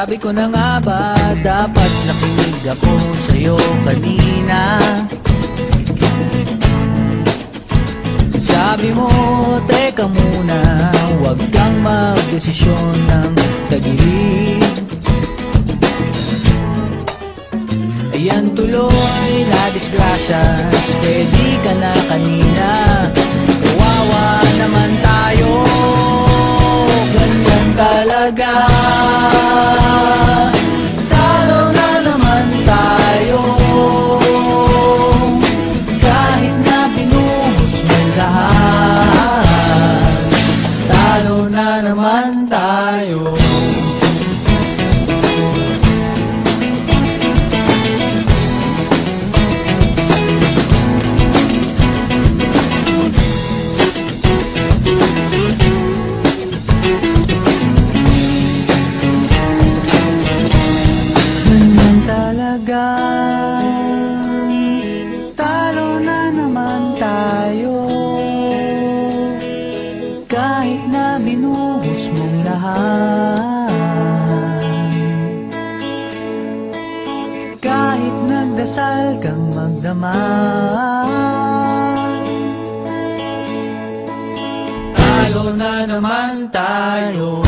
Sabi ko na nga ba, dapat nakinig ako sa'yo kanina. Sabi mo, teka muna, huwag kang magdesisyon ng tagilid. Ayan tuloy na disgrasya, steady ka na kanina. Kawawa naman tayo, ganyan talaga. Talo na naman tayo, kahit na binuhos mo lahat. Talo na naman tayo. Talo na naman tayo, kahit na binuhos mong lahat. Kahit nagdasal kang magdamag, talo na naman tayo.